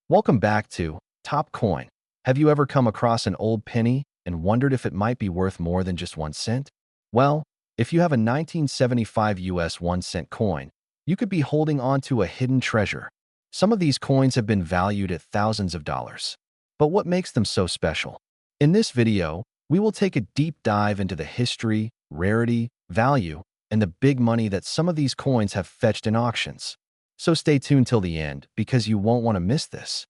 Welcome back to Top Coin. Have you ever come across an old penny and wondered if it might be worth more than just 1 cent? Well, if you have a 1975 US 1 cent coin, you could be holding on to a hidden treasure. Some of these coins have been valued at thousands of dollars. But what makes them so special? In this video, we will take a deep dive into the history, rarity, value, and the big money that some of these coins have fetched in auctions. So stay tuned till the end because you won't want to miss this.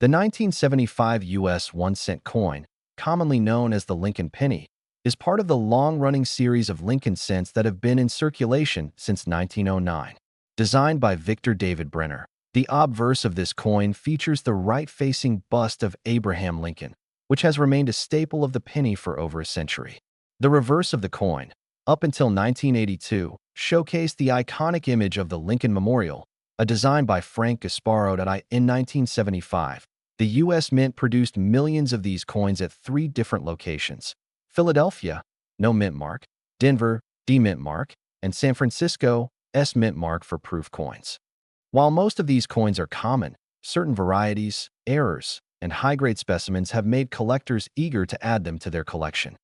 The 1975 US 1 cent coin, commonly known as the Lincoln penny, is part of the long-running series of Lincoln cents that have been in circulation since 1909. Designed by Victor David Brenner, the obverse of this coin features the right-facing bust of Abraham Lincoln, which has remained a staple of the penny for over a century. The reverse of the coin, up until 1982, showcased the iconic image of the Lincoln Memorial, a design by Frank Gasparo in 1975. The U.S. Mint produced millions of these coins at 3 different locations: Philadelphia, no mint mark; Denver, D mint mark; and San Francisco, S mint mark for proof coins. While most of these coins are common, certain varieties, errors, and high-grade specimens have made collectors eager to add them to their collection.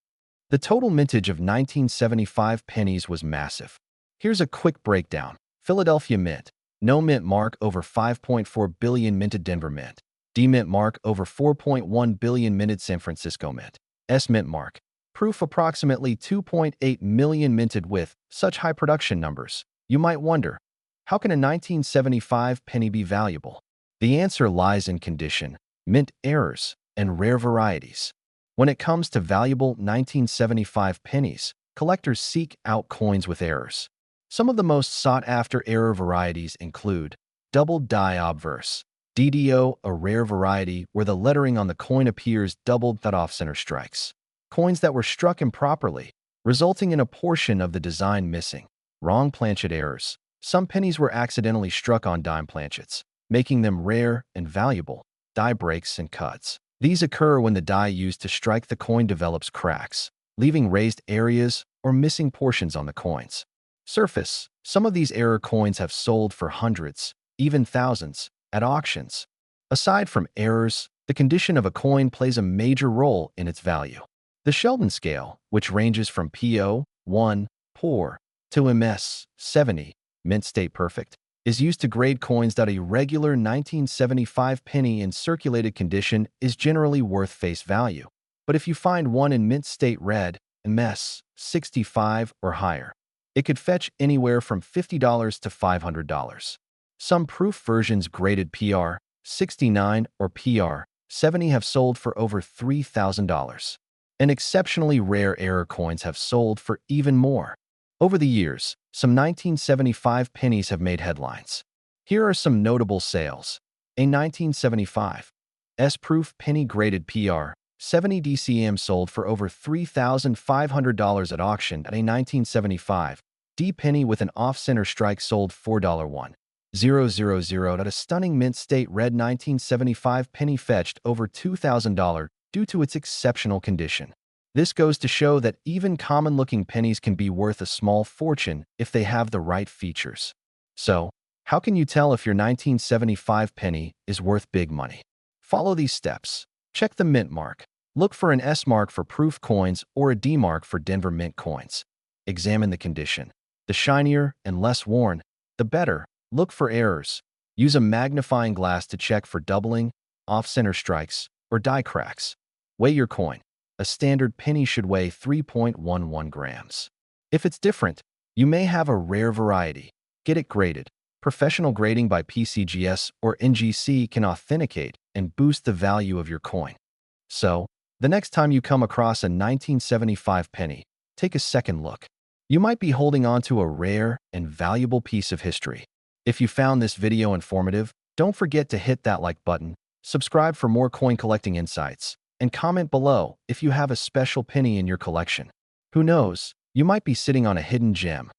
The total mintage of 1975 pennies was massive. Here's a quick breakdown. Philadelphia Mint, no mint mark, over 5.4 billion minted Denver Mint. D mint mark, over 4.1 billion minted San Francisco Mint. S mint mark, proof, approximately 2.8 million minted. With such high production numbers, you might wonder, how can a 1975 penny be valuable? The answer lies in condition, mint errors, and rare varieties. When it comes to valuable 1975 pennies, collectors seek out coins with errors. Some of the most sought-after error varieties include double die obverse, DDO, a rare variety where the lettering on the coin appears doubled that off-center strikes. Coins that were struck improperly, resulting in a portion of the design missing. Wrong planchet errors. Some pennies were accidentally struck on dime planchets, making them rare and valuable. Die breaks and cuts. These occur when the die used to strike the coin develops cracks, leaving raised areas or missing portions on the coins. Surface. Some of these error coins have sold for hundreds, even thousands, at auctions. Aside from errors, the condition of a coin plays a major role in its value. The Sheldon scale, which ranges from PO, 1, poor, to MS, 70, mint state perfect, is used to grade coins. A regular 1975 penny in circulated condition is generally worth face value. But if you find one in mint state red, MS, 65 or higher, it could fetch anywhere from $50 to $500. Some proof versions graded PR 69 or PR 70 have sold for over $3,000. And exceptionally rare error coins have sold for even more. Over the years, some 1975 pennies have made headlines. Here are some notable sales. A 1975 S-proof penny graded PR 70 DCM sold for over $3,500 at auction. At a 1975 D penny with an off-center strike sold $4,100 at a stunning mint state red 1975 penny fetched over $2,000 due to its exceptional condition. This goes to show that even common-looking pennies can be worth a small fortune if they have the right features. So, how can you tell if your 1975 penny is worth big money? Follow these steps. Check the mint mark. Look for an S mark for proof coins or a D mark for Denver Mint coins. Examine the condition. The shinier and less worn, the better. Look for errors. Use a magnifying glass to check for doubling, off-center strikes, or die cracks. Weigh your coin. A standard penny should weigh 3.11 grams. If it's different, you may have a rare variety. Get it graded. Professional grading by PCGS or NGC can authenticate and boost the value of your coin. So, the next time you come across a 1975 penny, take a second look. You might be holding on to a rare and valuable piece of history. If you found this video informative, don't forget to hit that like button, subscribe for more coin collecting insights, and comment below if you have a special penny in your collection. Who knows, you might be sitting on a hidden gem.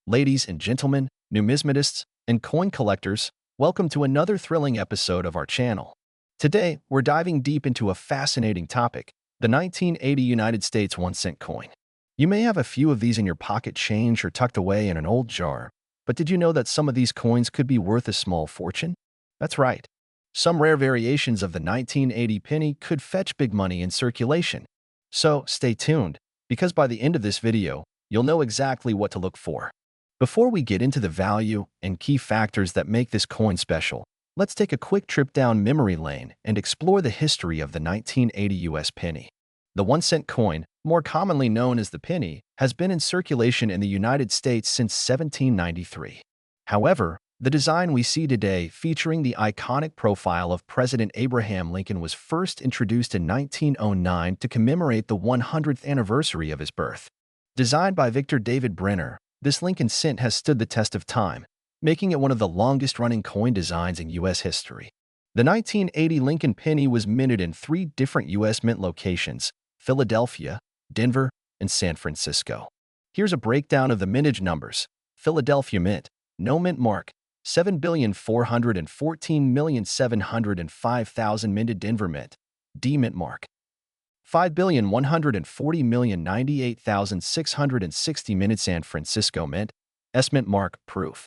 Ladies and gentlemen, numismatists, and coin collectors, welcome to another thrilling episode of our channel. Today, we're diving deep into a fascinating topic, the 1980 United States 1 cent coin. You may have a few of these in your pocket change or tucked away in an old jar, but did you know that some of these coins could be worth a small fortune? That's right. Some rare variations of the 1980 penny could fetch big money in circulation. So stay tuned, because by the end of this video, you'll know exactly what to look for. Before we get into the value and key factors that make this coin special, let's take a quick trip down memory lane and explore the history of the 1980 US penny. The 1-cent coin, more commonly known as the penny, has been in circulation in the United States since 1793. However, the design we see today, featuring the iconic profile of President Abraham Lincoln, was first introduced in 1909 to commemorate the 100th anniversary of his birth. Designed by Victor David Brenner, this Lincoln cent has stood the test of time, making it one of the longest-running coin designs in U.S. history. The 1980 Lincoln penny was minted in 3 different U.S. mint locations: Philadelphia, Denver, and San Francisco. Here's a breakdown of the mintage numbers. Philadelphia Mint, no mint mark, 7,414,705,000 minted. Denver Mint, D mint mark, 5,140,098,660 minted. San Francisco Mint, S mint mark, proof,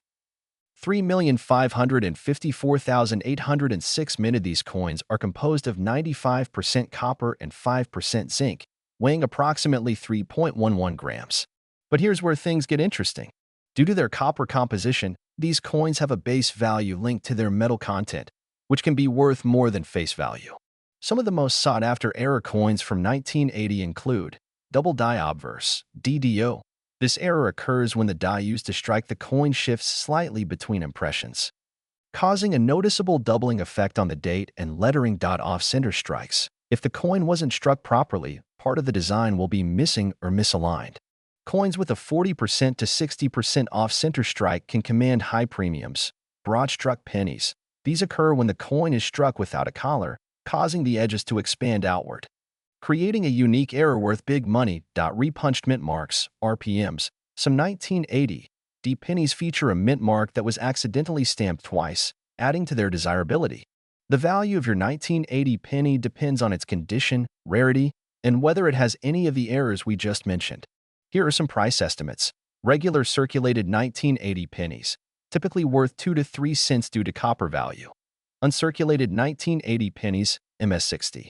3,554,806 minted. These coins are composed of 95% copper and 5% zinc, weighing approximately 3.11 grams. But here's where things get interesting. Due to their copper composition, these coins have a base value linked to their metal content, which can be worth more than face value. Some of the most sought-after error coins from 1980 include double die obverse, DDO. This error occurs when the die used to strike the coin shifts slightly between impressions, causing a noticeable doubling effect on the date and lettering. Off-center strikes. If the coin wasn't struck properly, part of the design will be missing or misaligned. Coins with a 40% to 60% off-center strike can command high premiums. Broad-struck pennies. These occur when the coin is struck without a collar, causing the edges to expand outward, creating a unique error worth big money. Repunched mint marks, RPMs. Some 1980 D pennies feature a mint mark that was accidentally stamped twice, adding to their desirability. The value of your 1980 penny depends on its condition, rarity, and whether it has any of the errors we just mentioned. Here are some price estimates. Regular circulated 1980 pennies, typically worth 2 to 3 cents due to copper value. Uncirculated 1980 pennies, MS60.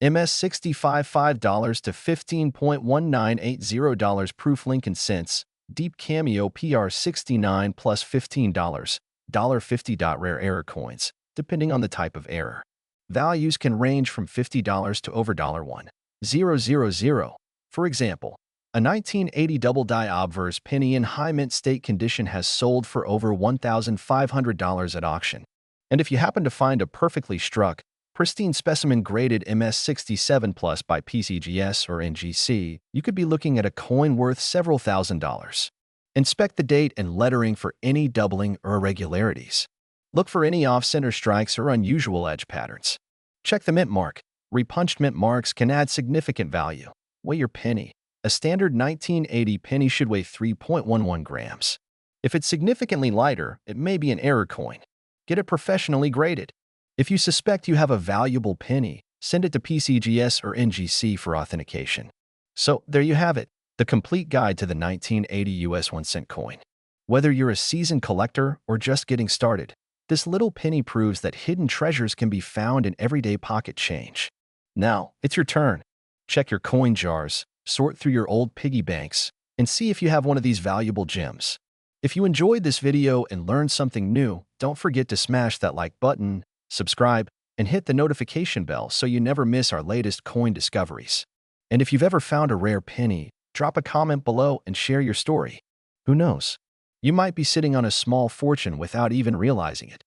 MS60 $5 to $15.1980. Proof Lincoln cents. Deep Cameo PR69 plus $15, $1.50. Rare error coins, depending on the type of error. Values can range from $50 to over $1,000. For example, a 1980 double die obverse penny in high mint state condition has sold for over $1,500 at auction. And if you happen to find a perfectly struck, pristine specimen graded MS67 Plus by PCGS or NGC, you could be looking at a coin worth several $1,000s. Inspect the date and lettering for any doubling or irregularities. Look for any off-center strikes or unusual edge patterns. Check the mint mark. Repunched mint marks can add significant value. Weigh your penny. A standard 1980 penny should weigh 3.11 grams. If it's significantly lighter, it may be an error coin. Get it professionally graded. If you suspect you have a valuable penny, send it to PCGS or NGC for authentication. So, there you have it, the complete guide to the 1980 US 1-cent coin. Whether you're a seasoned collector or just getting started, this little penny proves that hidden treasures can be found in everyday pocket change. Now, it's your turn. Check your coin jars, sort through your old piggy banks, and see if you have one of these valuable gems. If you enjoyed this video and learned something new, don't forget to smash that like button, subscribe, and hit the notification bell so you never miss our latest coin discoveries. And if you've ever found a rare penny, drop a comment below and share your story. Who knows? You might be sitting on a small fortune without even realizing it.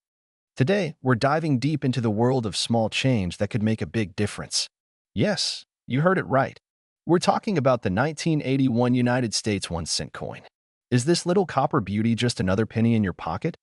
Today, we're diving deep into the world of small change that could make a big difference. Yes, you heard it right. We're talking about the 1981 United States 1-cent coin. Is this little copper beauty just another penny in your pocket?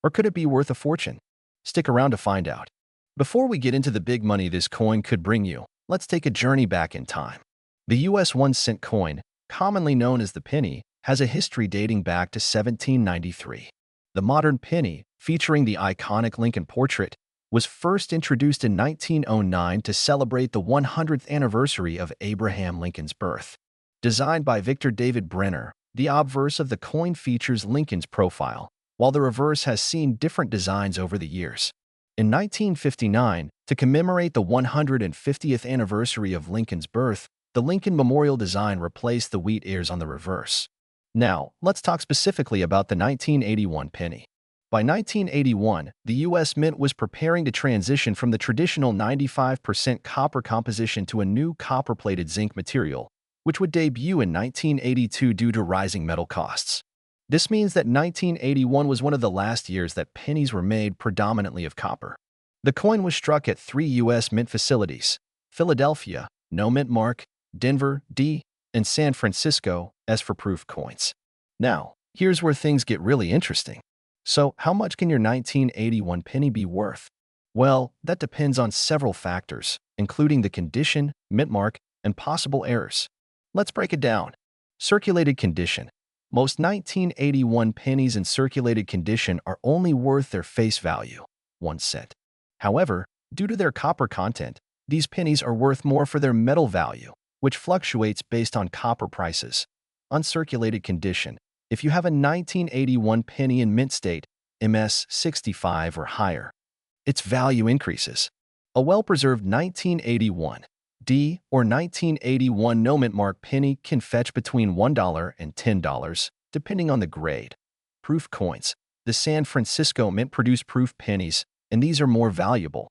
Or could it be worth a fortune? Stick around to find out. Before we get into the big money this coin could bring you, let's take a journey back in time. The US 1-cent coin, commonly known as the penny, has a history dating back to 1793. The modern penny, featuring the iconic Lincoln portrait, was first introduced in 1909 to celebrate the 100th anniversary of Abraham Lincoln's birth. Designed by Victor David Brenner, the obverse of the coin features Lincoln's profile, while the reverse has seen different designs over the years. In 1959, to commemorate the 150th anniversary of Lincoln's birth, the Lincoln Memorial design replaced the wheat ears on the reverse. Now, let's talk specifically about the 1981 penny. By 1981, the U.S. Mint was preparing to transition from the traditional 95% copper composition to a new copper-plated zinc material, which would debut in 1982 due to rising metal costs. This means that 1981 was one of the last years that pennies were made predominantly of copper. The coin was struck at 3 U.S. Mint facilities: Philadelphia, no mint mark; Denver, D; and San Francisco, S for proof coins. Now, here's where things get really interesting. So, how much can your 1981 penny be worth? Well, that depends on several factors, including the condition, mint mark, and possible errors. Let's break it down. Circulated condition. Most 1981 pennies in circulated condition are only worth their face value, 1 cent. However, due to their copper content, these pennies are worth more for their metal value, which fluctuates based on copper prices. Uncirculated condition. If you have a 1981 penny in mint state, MS 65 or higher, its value increases. A well-preserved 1981 D or 1981 no mint mark penny can fetch between $1 and $10, depending on the grade. Proof coins. The San Francisco Mint produced proof pennies, and these are more valuable,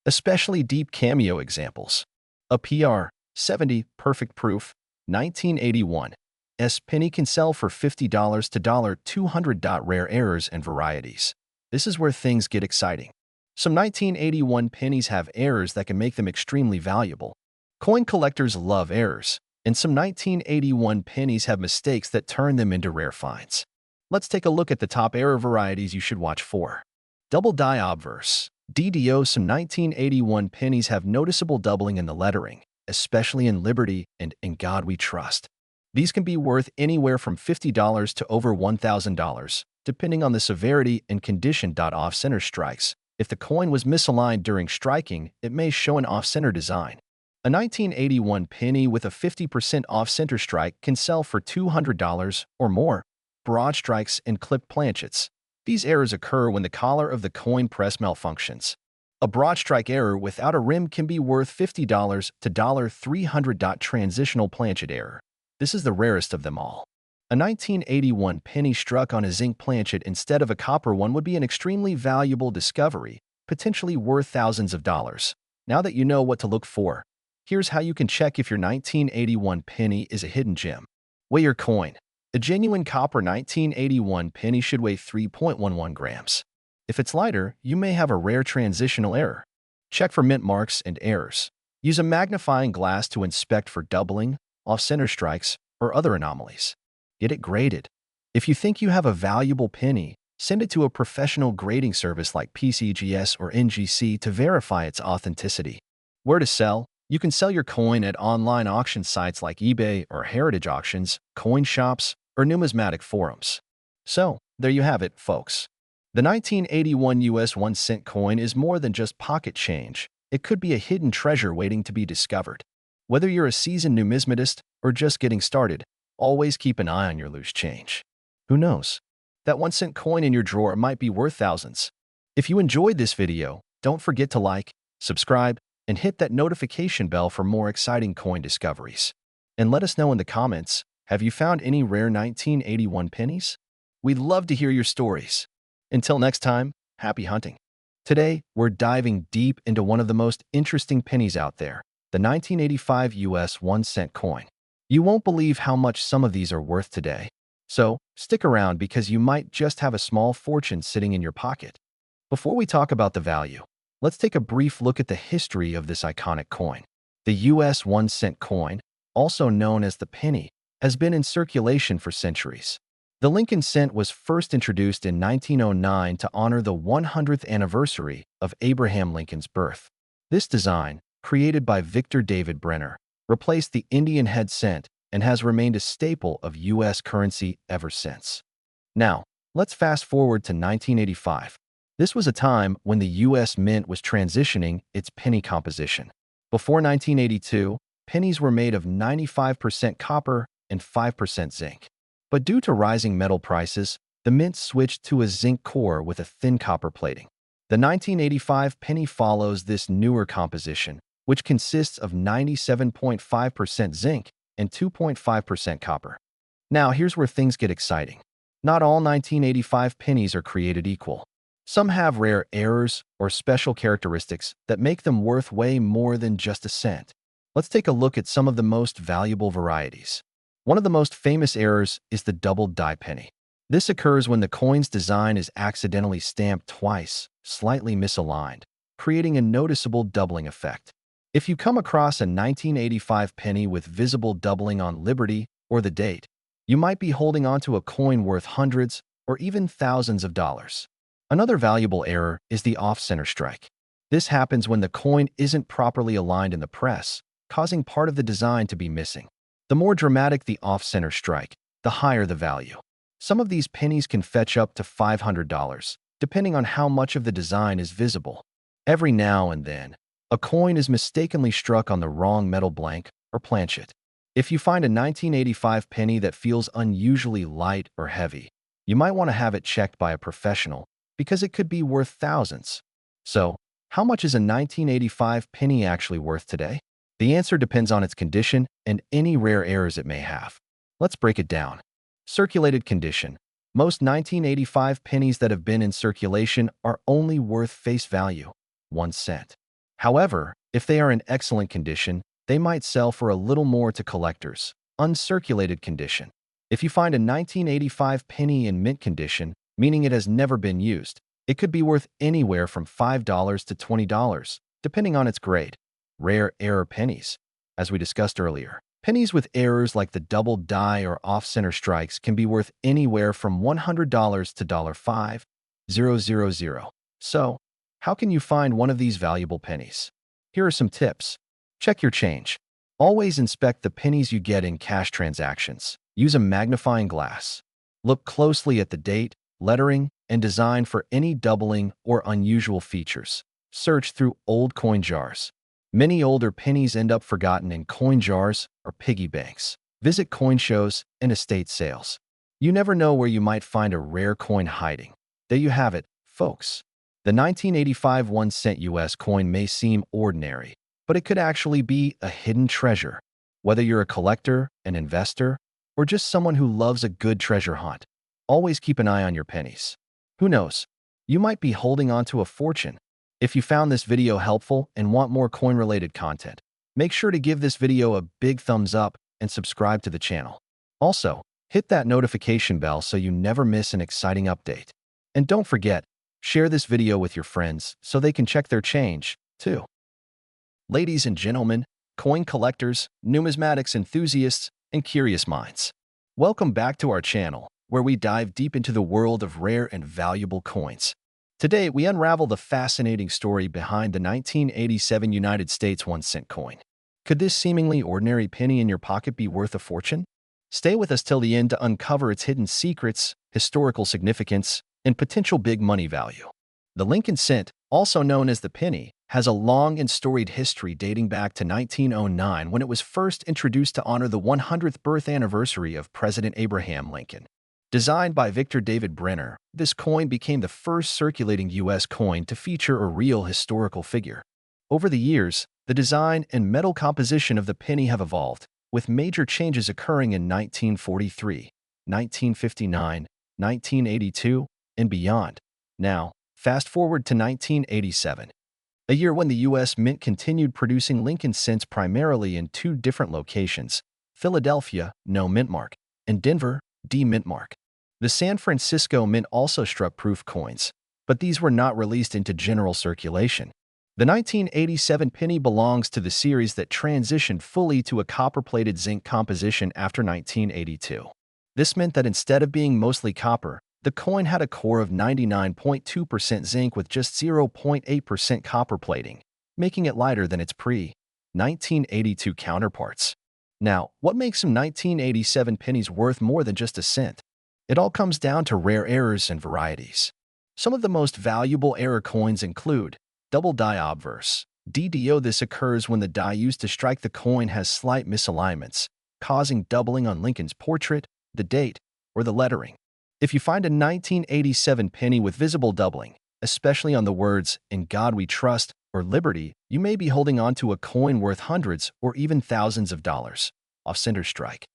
especially deep cameo examples. A PR 70 perfect proof 1981 S penny can sell for $50 to $200. Rare errors and varieties. This is where things get exciting. Some 1981 pennies have errors that can make them extremely valuable. Coin collectors love errors, and some 1981 pennies have mistakes that turn them into rare finds. Let's take a look at the top error varieties you should watch for. Double die obverse. DDO. Some 1981 pennies have noticeable doubling in the lettering, especially in Liberty and In God We Trust. These can be worth anywhere from $50 to over $1,000, depending on the severity and condition. Off-center strikes. If the coin was misaligned during striking, it may show an off-center design. A 1981 penny with a 50% off-center strike can sell for $200 or more. Broad strikes and clipped planchets. These errors occur when the collar of the coin press malfunctions. A broad strike error without a rim can be worth $50 to $300. Transitional planchet error. This is the rarest of them all. A 1981 penny struck on a zinc planchet instead of a copper one would be an extremely valuable discovery, potentially worth thousands of dollars. Now that you know what to look for, here's how you can check if your 1981 penny is a hidden gem. Weigh your coin. A genuine copper 1981 penny should weigh 3.11 grams. If it's lighter, you may have a rare transitional error. Check for mint marks and errors. Use a magnifying glass to inspect for doubling, off-center strikes, or other anomalies. Get it graded. If you think you have a valuable penny, send it to a professional grading service like PCGS or NGC to verify its authenticity. Where to sell? You can sell your coin at online auction sites like eBay or Heritage Auctions, coin shops, or numismatic forums. So, there you have it, folks. The 1981 US 1 cent coin is more than just pocket change. It could be a hidden treasure waiting to be discovered. Whether you're a seasoned numismatist or just getting started, always keep an eye on your loose change. Who knows? That 1 cent coin in your drawer might be worth thousands. If you enjoyed this video, don't forget to like, subscribe, and hit that notification bell for more exciting coin discoveries. And let us know in the comments, have you found any rare 1981 pennies? We'd love to hear your stories. Until next time, happy hunting. Today, we're diving deep into one of the most interesting pennies out there, the 1985 US 1 cent coin. You won't believe how much some of these are worth today. So, stick around because you might just have a small fortune sitting in your pocket. Before we talk about the value, let's take a brief look at the history of this iconic coin. The US 1 cent coin, also known as the penny, has been in circulation for centuries. The Lincoln cent was first introduced in 1909 to honor the 100th anniversary of Abraham Lincoln's birth. This design, created by Victor David Brenner, replaced the Indian head cent and has remained a staple of U.S. currency ever since. Now, let's fast forward to 1985. This was a time when the U.S. Mint was transitioning its penny composition. Before 1982, pennies were made of 95% copper and 5% zinc. But due to rising metal prices, the Mint switched to a zinc core with a thin copper plating. The 1985 penny follows this newer composition, which consists of 97.5% zinc and 2.5% copper. Now, here's where things get exciting. Not all 1985 pennies are created equal. Some have rare errors or special characteristics that make them worth way more than just a cent. Let's take a look at some of the most valuable varieties. One of the most famous errors is the double die penny. This occurs when the coin's design is accidentally stamped twice, slightly misaligned, creating a noticeable doubling effect. If you come across a 1985 penny with visible doubling on Liberty or the date, you might be holding onto a coin worth hundreds or even thousands of dollars. Another valuable error is the off-center strike. This happens when the coin isn't properly aligned in the press, causing part of the design to be missing. The more dramatic the off-center strike, the higher the value. Some of these pennies can fetch up to $500, depending on how much of the design is visible. Every now and then, a coin is mistakenly struck on the wrong metal blank or planchet. If you find a 1985 penny that feels unusually light or heavy, you might want to have it checked by a professional because it could be worth thousands. So, how much is a 1985 penny actually worth today? The answer depends on its condition and any rare errors it may have. Let's break it down. Circulated condition. Most 1985 pennies that have been in circulation are only worth face value, 1 cent. However, if they are in excellent condition, they might sell for a little more to collectors. Uncirculated condition. If you find a 1985 penny in mint condition, meaning it has never been used, it could be worth anywhere from $5 to $20, depending on its grade. Rare error pennies. As we discussed earlier, pennies with errors like the double die or off-center strikes can be worth anywhere from $100 to $5,000. So, how can you find one of these valuable pennies? Here are some tips. Check your change. Always inspect the pennies you get in cash transactions. Use a magnifying glass. Look closely at the date, lettering, and design for any doubling or unusual features. Search through old coin jars. Many older pennies end up forgotten in coin jars or piggy banks. Visit coin shows and estate sales. You never know where you might find a rare coin hiding. There you have it, folks. The 1985 1-cent US coin may seem ordinary, but it could actually be a hidden treasure. Whether you're a collector, an investor, or just someone who loves a good treasure hunt, always keep an eye on your pennies. Who knows? You might be holding on to a fortune. If you found this video helpful and want more coin-related content, make sure to give this video a big thumbs up and subscribe to the channel. Also, hit that notification bell so you never miss an exciting update. And don't forget, share this video with your friends so they can check their change, too. Ladies and gentlemen, coin collectors, numismatics enthusiasts, and curious minds, welcome back to our channel, where we dive deep into the world of rare and valuable coins. Today, we unravel the fascinating story behind the 1987 United States 1-cent coin. Could this seemingly ordinary penny in your pocket be worth a fortune? Stay with us till the end to uncover its hidden secrets, historical significance, and potential big money value. The Lincoln cent, also known as the penny, has a long and storied history dating back to 1909 when it was first introduced to honor the 100th birth anniversary of President Abraham Lincoln. Designed by Victor David Brenner, this coin became the first circulating U.S. coin to feature a real historical figure. Over the years, the design and metal composition of the penny have evolved, with major changes occurring in 1943, 1959, 1982, and beyond. Now, fast forward to 1987, a year when the U.S. Mint continued producing Lincoln cents primarily in 2 different locations: Philadelphia, no mint mark, and Denver, D mint mark. The San Francisco Mint also struck proof coins, but these were not released into general circulation. The 1987 penny belongs to the series that transitioned fully to a copper-plated zinc composition after 1982. This meant that instead of being mostly copper, the coin had a core of 99.2% zinc with just 0.8% copper plating, making it lighter than its pre-1982 counterparts. Now, what makes some 1987 pennies worth more than just a cent? It all comes down to rare errors and varieties. Some of the most valuable error coins include double die obverse, DDO. This occurs when the die used to strike the coin has slight misalignments, causing doubling on Lincoln's portrait, the date, or the lettering. If you find a 1987 penny with visible doubling, especially on the words, "In God We Trust," or "Liberty," you may be holding on to a coin worth hundreds or even thousands of dollars. Off-center strike.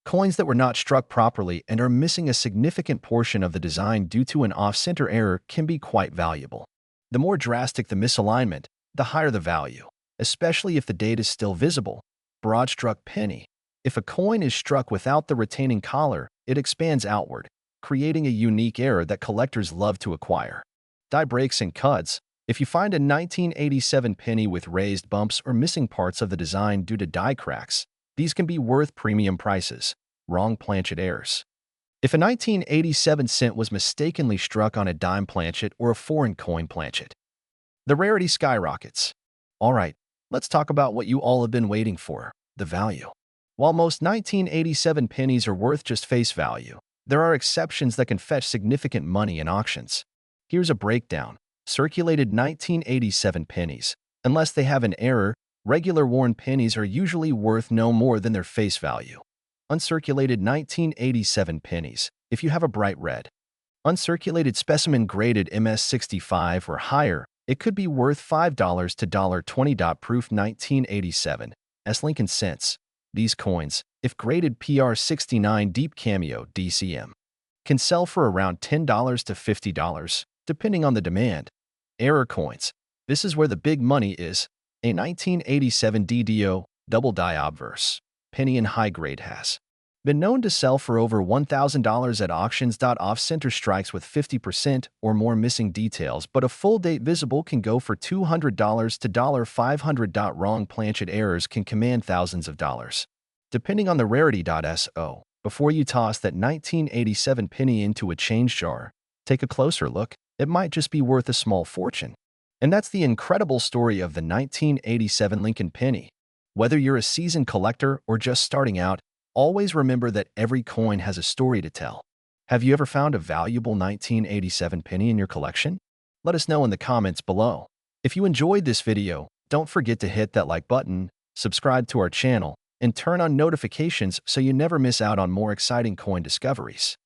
Coins that were not struck properly and are missing a significant portion of the design due to an off-center error can be quite valuable. The more drastic the misalignment, the higher the value, especially if the date is still visible. Broad-struck penny. If a coin is struck without the retaining collar, it expands outward, creating a unique error that collectors love to acquire. Die breaks and cuts. If you find a 1987 penny with raised bumps or missing parts of the design due to die cracks, these can be worth premium prices. Wrong planchet errors. If a 1987 cent was mistakenly struck on a dime planchet or a foreign coin planchet, the rarity skyrockets. Alright, let's talk about what you all have been waiting for, the value. While most 1987 pennies are worth just face value, there are exceptions that can fetch significant money in auctions. Here's a breakdown. Circulated 1987 pennies. Unless they have an error, regular worn pennies are usually worth no more than their face value. Uncirculated 1987 pennies, if you have a bright red. Uncirculated specimen graded MS65 or higher, it could be worth $5 to $20. Proof 1987. S. Lincoln cents. These coins, if graded PR69 Deep Cameo DCM, can sell for around $10 to $50, depending on the demand. Error coins. This is where the big money is. A 1987 DDO, double die obverse, penny in high grade has been known to sell for over $1,000 at auctions. Off-center strikes with 50% or more missing details, but a full date visible can go for $200 to $500. Wrong planchet errors can command thousands of dollars, depending on the rarity. So, before you toss that 1987 penny into a change jar, take a closer look. It might just be worth a small fortune. And that's the incredible story of the 1987 Lincoln penny. Whether you're a seasoned collector or just starting out, always remember that every coin has a story to tell. Have you ever found a valuable 1987 penny in your collection? Let us know in the comments below. If you enjoyed this video, don't forget to hit that like button, subscribe to our channel, and turn on notifications so you never miss out on more exciting coin discoveries.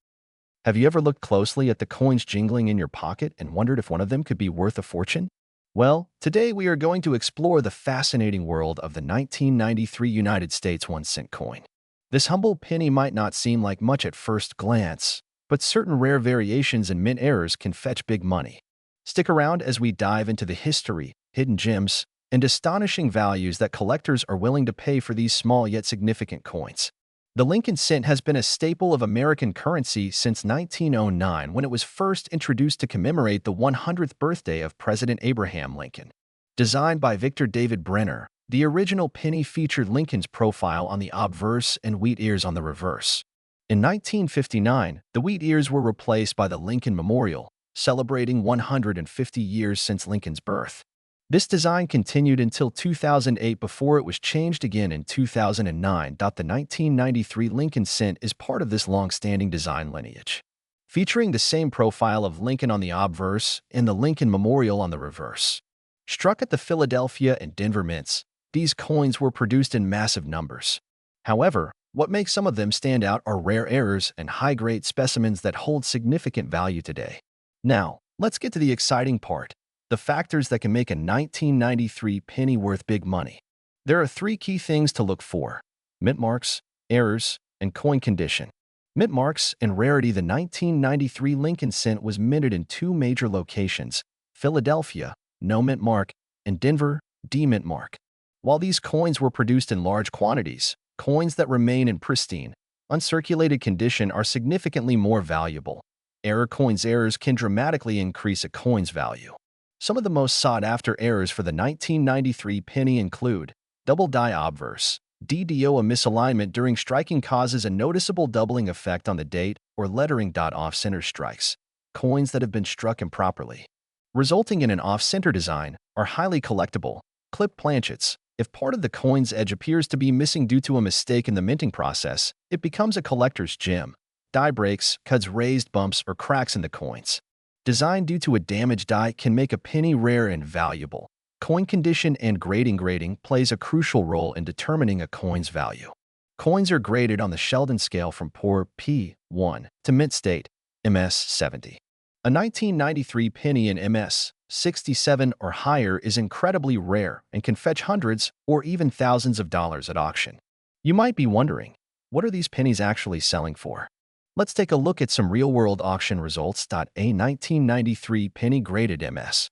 Have you ever looked closely at the coins jingling in your pocket and wondered if one of them could be worth a fortune? Well, today we are going to explore the fascinating world of the 1993 United States 1-cent coin. This humble penny might not seem like much at first glance, but certain rare variations and mint errors can fetch big money. Stick around as we dive into the history, hidden gems, and astonishing values that collectors are willing to pay for these small yet significant coins. The Lincoln cent has been a staple of American currency since 1909, when it was first introduced to commemorate the 100th birthday of President Abraham Lincoln. Designed by Victor David Brenner, the original penny featured Lincoln's profile on the obverse and wheat ears on the reverse. In 1959, the wheat ears were replaced by the Lincoln Memorial, celebrating 150 years since Lincoln's birth. This design continued until 2008 before it was changed again in 2009. The 1993 Lincoln cent is part of this long-standing design lineage, featuring the same profile of Lincoln on the obverse and the Lincoln Memorial on the reverse. Struck at the Philadelphia and Denver mints, these coins were produced in massive numbers. However, what makes some of them stand out are rare errors and high-grade specimens that hold significant value today. Now, let's get to the exciting part. The factors that can make a 1993 penny worth big money. There are 3 key things to look for: mint marks, errors, and coin condition. Mint marks and rarity. The 1993 Lincoln cent was minted in 2 major locations: Philadelphia, no mint mark, and Denver, D mint mark. While these coins were produced in large quantities, coins that remain in pristine, uncirculated condition are significantly more valuable. Errors can dramatically increase a coin's value. Some of the most sought-after errors for the 1993 penny include double die obverse, DDO. A misalignment during striking causes a noticeable doubling effect on the date or lettering. Off-center strikes, coins that have been struck improperly, resulting in an off-center design, are highly collectible. Clip planchets. If part of the coin's edge appears to be missing due to a mistake in the minting process, it becomes a collector's gem. Die breaks, cuts, raised bumps, or cracks in the coins, designed due to a damaged die, can make a penny rare and valuable. Coin condition and grading plays a crucial role in determining a coin's value. Coins are graded on the Sheldon scale from poor P1 to mint state MS70. A 1993 penny in MS 67 or higher is incredibly rare and can fetch hundreds or even thousands of dollars at auction. You might be wondering, what are these pennies actually selling for? Let's take a look at some real-world auction results. A 1993 penny graded MS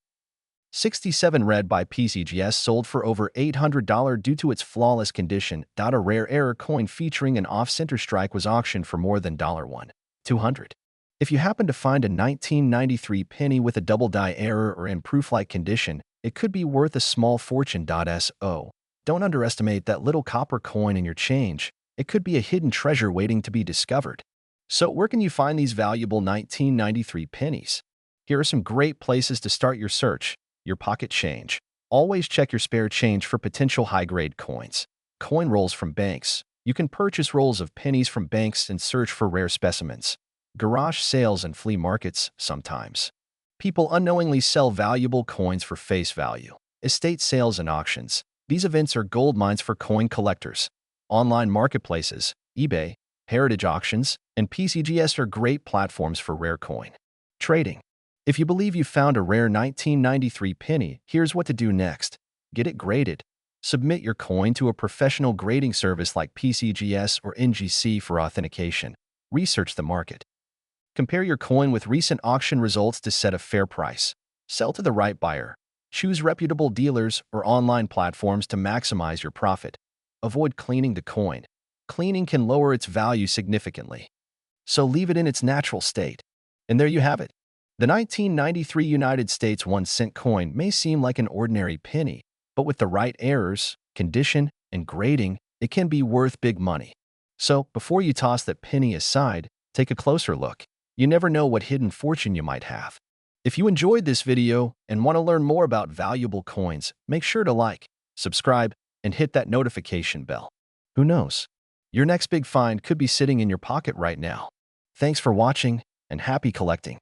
67 read by PCGS sold for over $800 due to its flawless condition. A rare error coin featuring an off-center strike was auctioned for more than $200. If you happen to find a 1993 penny with a double die error or in proof-like condition, it could be worth a small fortune. So, don't underestimate that little copper coin in your change. It could be a hidden treasure waiting to be discovered. So where can you find these valuable 1993 pennies? Here are some great places to start your search. Your pocket change. Always check your spare change for potential high-grade coins. Coin rolls from banks. You can purchase rolls of pennies from banks and search for rare specimens. Garage sales and flea markets. Sometimes people unknowingly sell valuable coins for face value. Estate sales and auctions. These events are gold mines for coin collectors. Online marketplaces, eBay, heritage auctions, and PCGS are great platforms for rare coin trading. If you believe you found a rare 1993 penny, here's what to do next. Get it graded. Submit your coin to a professional grading service like PCGS or NGC for authentication. Research the market. Compare your coin with recent auction results to set a fair price. Sell to the right buyer. Choose reputable dealers or online platforms to maximize your profit. Avoid cleaning the coin. Cleaning can lower its value significantly. So leave it in its natural state. And there you have it. The 1993 United States 1-cent coin may seem like an ordinary penny, but with the right errors, condition, and grading, it can be worth big money. So, before you toss that penny aside, take a closer look. You never know what hidden fortune you might have. If you enjoyed this video and want to learn more about valuable coins, make sure to like, subscribe, and hit that notification bell. Who knows? Your next big find could be sitting in your pocket right now. Thanks for watching, and happy collecting.